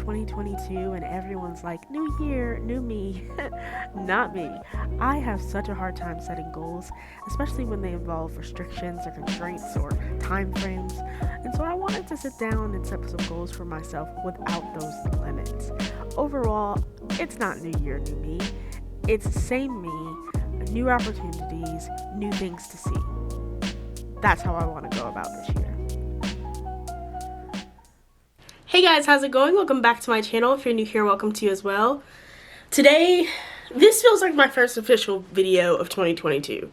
2022 and everyone's like, new year, new me. Not me. I have such a hard time setting goals, especially when they involve restrictions or constraints or time frames. And so I wanted to sit down and set some goals for myself without those limits. Overall, it's not new year, new me. It's same me, new opportunities, new things to see. That's how I want to go about this year. Hey guys, how's it going? Welcome back to my channel. If you're new here, welcome to you as well. Today, this feels like my first official video of 2022.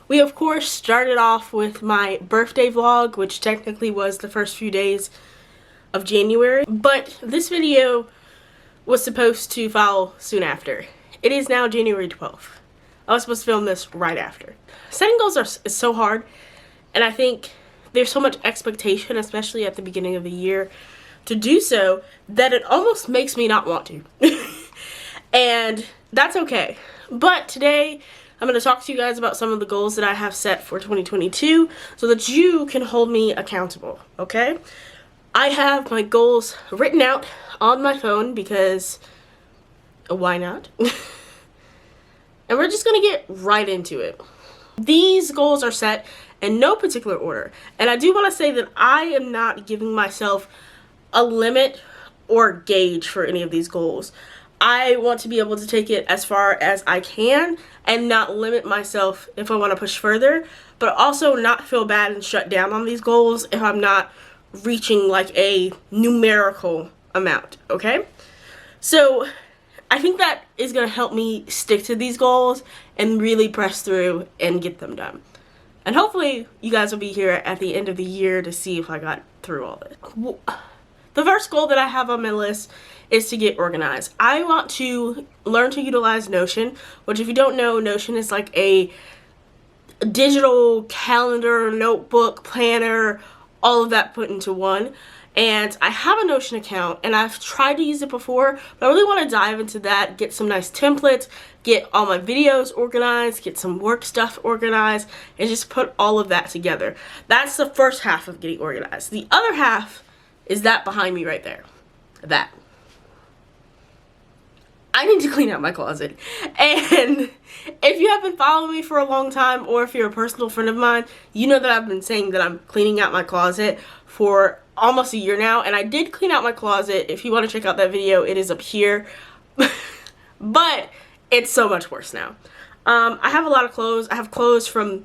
We of course started off with my birthday vlog, which technically was the first few days of January, but this video was supposed to follow soon after. It is now January 12th. I was supposed to film this right after. Setting goals is so hard. And I think there's so much expectation, especially at the beginning of the year, to do so, that it almost makes me not want to. And that's okay. But today, I'm going to talk to you guys about some of the goals that I have set for 2022 so that you can hold me accountable, okay? I have my goals written out on my phone because why not? And we're just going to get right into it. These goals are set in no particular order. And I do want to say that I am not giving myself a limit or gauge for any of these goals. I want to be able to take it as far as I can and not limit myself if I want to push further, but also not feel bad and shut down on these goals if I'm not reaching like a numerical amount, okay? So I think that is going to help me stick to these goals and really press through and get them done. And hopefully you guys will be here at the end of the year to see if I got through all this. The first goal that I have on my list is to get organized. I want to learn to utilize Notion, which if you don't know, Notion is like a digital calendar, notebook, planner, all of that put into one. And I have a Notion account and I've tried to use it before, but I really want to dive into that, get some nice templates, get all my videos organized, get some work stuff organized, and just put all of that together. That's the first half of getting organized. The other half is that behind me right there. That. I need to clean out my closet. And if you have been following me for a long time, or if you're a personal friend of mine, you know that I've been saying that I'm cleaning out my closet for almost a year now. And I did clean out my closet. If you want to check out that video, it is up here. But it's so much worse now. I have a lot of clothes. I have clothes from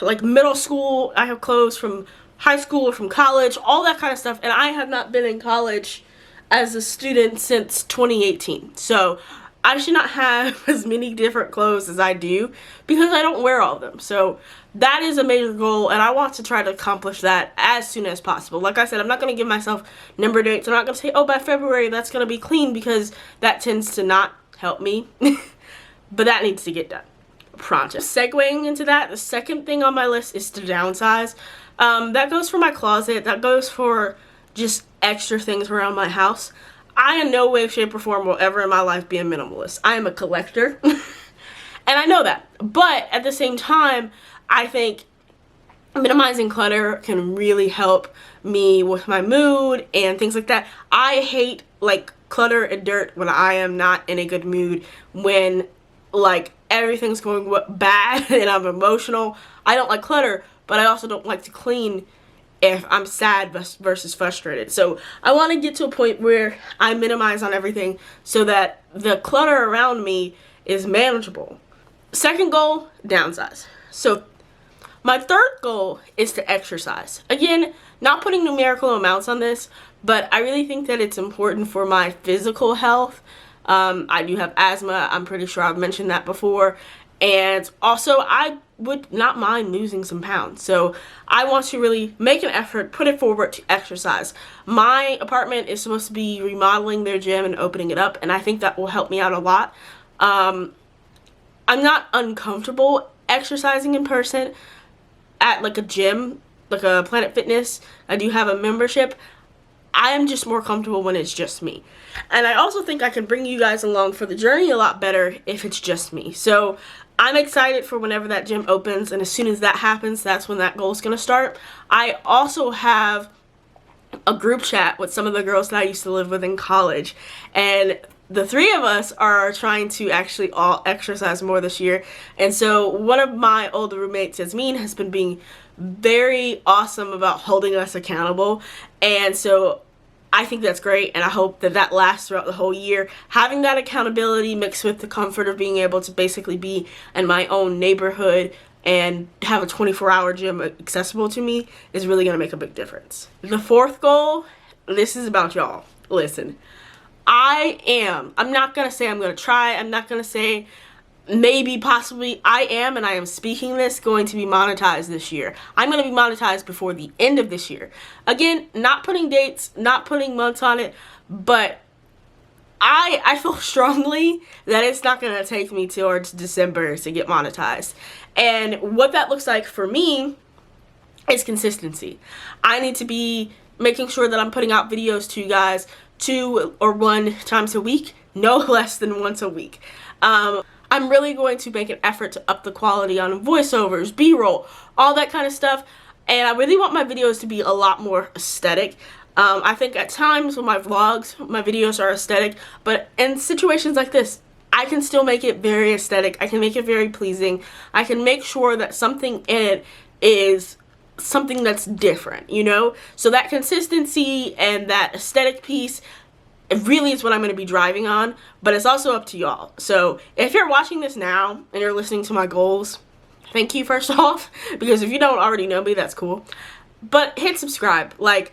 like middle school. I have clothes from high school, from college, all that kind of stuff. And I have not been in college as a student since 2018. So I should not have as many different clothes as I do because I don't wear all of them. So that is a major goal, and I want to try to accomplish that as soon as possible. Like I said, I'm not going to give myself number dates. I'm not going to say, oh, by February that's going to be clean, because that tends to not help me. But that needs to get done pronto. Segueing into that, the second thing on my list is to downsize. That goes for my closet. That goes for just extra things around my house. I in no way, shape, or form will ever in my life be a minimalist. I am a collector. And I know that. But at the same time, I think minimizing clutter can really help me with my mood and things like that. I hate like clutter and dirt when I am not in a good mood, when like everything's going bad and I'm emotional. I don't like clutter, but I also don't like to clean if I'm sad versus frustrated. So I want to get to a point where I minimize on everything so that the clutter around me is manageable. Second goal, downsize. So my third goal is to exercise. Again, not putting numerical amounts on this, but I really think that it's important for my physical health. I do have asthma. I'm pretty sure I've mentioned that before. And also, I would not mind losing some pounds. So I want to really make an effort, put it forward to exercise. My apartment is supposed to be remodeling their gym and opening it up, and I think that will help me out a lot. I'm not uncomfortable exercising in person at like a gym, like a Planet Fitness. I do have a membership. I am just more comfortable when it's just me. And I also think I can bring you guys along for the journey a lot better if it's just me. So I'm excited for whenever that gym opens, and as soon as that happens, that's when that goal is going to start. I also have a group chat with some of the girls that I used to live with in college, and the three of us are trying to actually all exercise more this year. And so one of my older roommates, Yasmin, has been being very awesome about holding us accountable, and so I think that's great, and I hope that that lasts throughout the whole year. Having that accountability mixed with the comfort of being able to basically be in my own neighborhood and have a 24-hour gym accessible to me is really going to make a big difference. The fourth goal, this is about y'all. Listen, I'm not going to say I'm going to try, I'm not going to say maybe, possibly, I am speaking this, going to be monetized this year. I'm going to be monetized before the end of this year. Again, not putting dates, not putting months on it, but I feel strongly that it's not going to take me towards December to get monetized. And what that looks like for me is consistency. I need to be making sure that I'm putting out videos to you guys 2 or 1 times a week, no less than once a week. I'm really going to make an effort to up the quality on voiceovers, B-roll, all that kind of stuff. And I really want my videos to be a lot more aesthetic. I think at times with my vlogs, my videos are aesthetic, but in situations like this, I can still make it very aesthetic. I can make it very pleasing. I can make sure that something in it is something that's different, you know? So that consistency and that aesthetic piece, it really is what I'm going to be driving on, but it's also up to y'all. So if you're watching this now and you're listening to my goals, thank you first off, because if you don't already know me, that's cool. But hit subscribe. Like,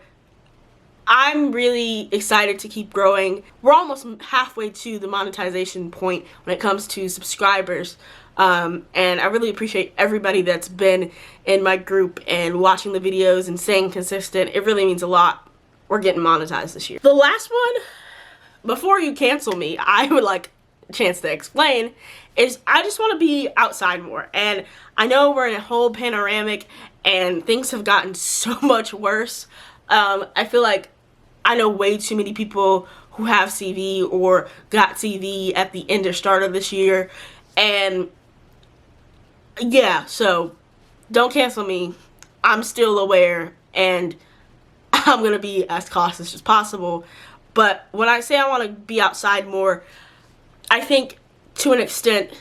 I'm really excited to keep growing. We're almost halfway to the monetization point when it comes to subscribers. And I really appreciate everybody that's been in my group and watching the videos and staying consistent. It really means a lot. We're getting monetized this year. The last one, before you cancel me, I would like a chance to explain, is I just want to be outside more. And I know we're in a whole panoramic and things have gotten so much worse. I feel like I know way too many people who have CV or got CV at the end or start of this year. And yeah, so don't cancel me. I'm still aware and I'm going to be as cautious as possible. But when I say I want to be outside more, I think to an extent,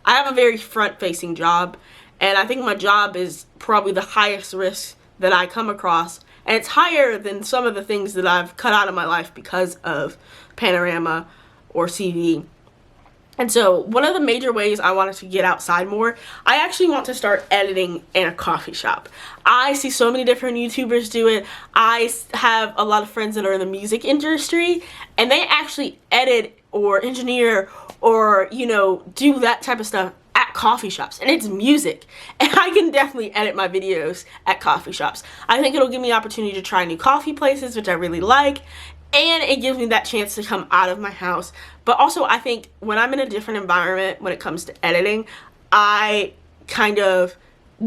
I have a very front-facing job, and I think my job is probably the highest risk that I come across, and it's higher than some of the things that I've cut out of my life because of Panorama or CV. And so one of the major ways I wanted to get outside more, I actually want to start editing in a coffee shop. I see so many different YouTubers do it. I have a lot of friends that are in the music industry, and they actually edit or engineer or, you know, do that type of stuff at coffee shops, and it's music, and I can definitely edit my videos at coffee shops. I think it'll give me the opportunity to try new coffee places, which I really like, and it gives me that chance to come out of my house. But also, I think when I'm in a different environment when it comes to editing, I kind of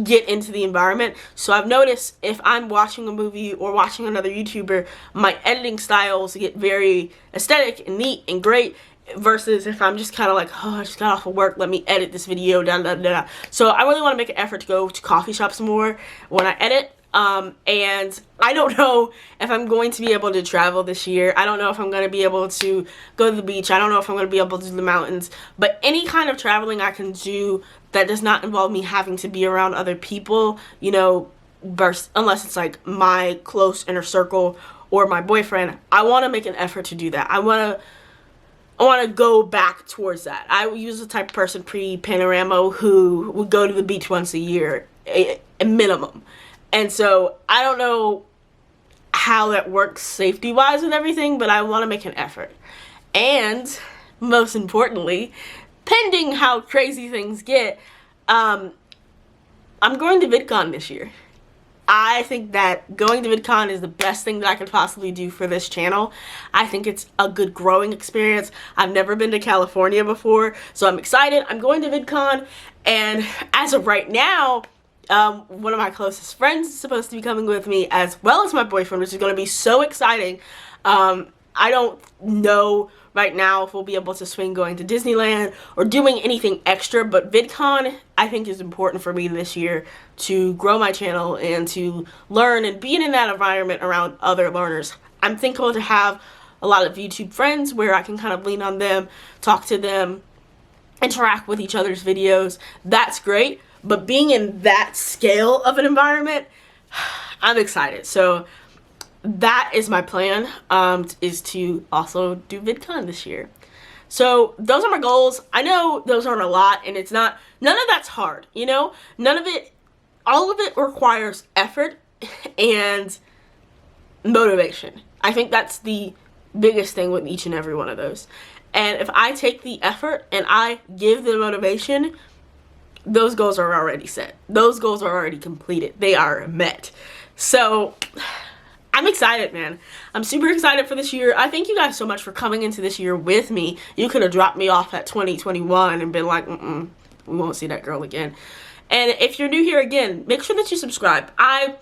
get into the environment. So I've noticed if I'm watching a movie or watching another YouTuber, my editing styles get very aesthetic and neat and great, versus if I'm just kind of like, oh, I just got off of work, let me edit this video, da da da. So I really want to make an effort to go to coffee shops more when I edit. And I don't know if I'm going to be able to travel this year. I don't know if I'm going to be able to go to the beach. I don't know if I'm going to be able to do the mountains. But any kind of traveling I can do that does not involve me having to be around other people, you know, unless it's like my close inner circle or my boyfriend, I want to make an effort to do that. I want to go back towards that. I was the type of person pre-Panorama who would go to the beach once a year, a minimum. And so I don't know how that works safety-wise and everything, but I want to make an effort. And most importantly, pending how crazy things get, I'm going to Vidcon this year. I think that going to Vidcon is the best thing that I could possibly do for this channel. I think it's a good growing experience. I've never been to California before, so I'm excited. I'm going to Vidcon, and as of right now, One of my closest friends is supposed to be coming with me, as well as my boyfriend, which is going to be so exciting. I don't know right now if we'll be able to swing going to Disneyland or doing anything extra, but VidCon I think is important for me this year to grow my channel and to learn and being in that environment around other learners. I'm thankful to have a lot of YouTube friends where I can kind of lean on them, talk to them, interact with each other's videos. That's great, but being in that scale of an environment, I'm excited. So that is my plan, is to also do VidCon this year. So those are my goals. I know those aren't a lot, and it's not, none of that's hard, you know? None of it, all of it requires effort and motivation. I think that's the biggest thing with each and every one of those. And if I take the effort and I give the motivation, those goals are already set. Those goals are already completed. They are met. So I'm excited, man. I'm super excited for this year. I thank you guys so much for coming into this year with me. You could have dropped me off at 2021 and been like, we won't see that girl again. And if you're new here again, make sure that you subscribe. I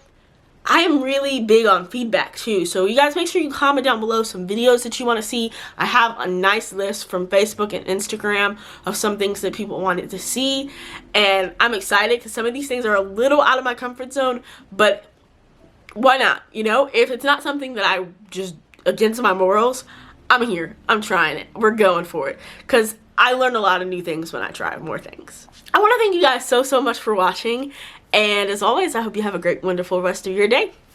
am really big on feedback too, so you guys make sure you comment down below some videos that you want to see. I have a nice list from Facebook and Instagram of some things that people wanted to see, and I'm excited because some of these things are a little out of my comfort zone, but why not? You know, if it's not something that I just against my morals, I'm here. I'm trying it. We're going for it because I learn a lot of new things when I try more things. I want to thank you guys so much for watching, and as always, I hope you have a great, wonderful rest of your day.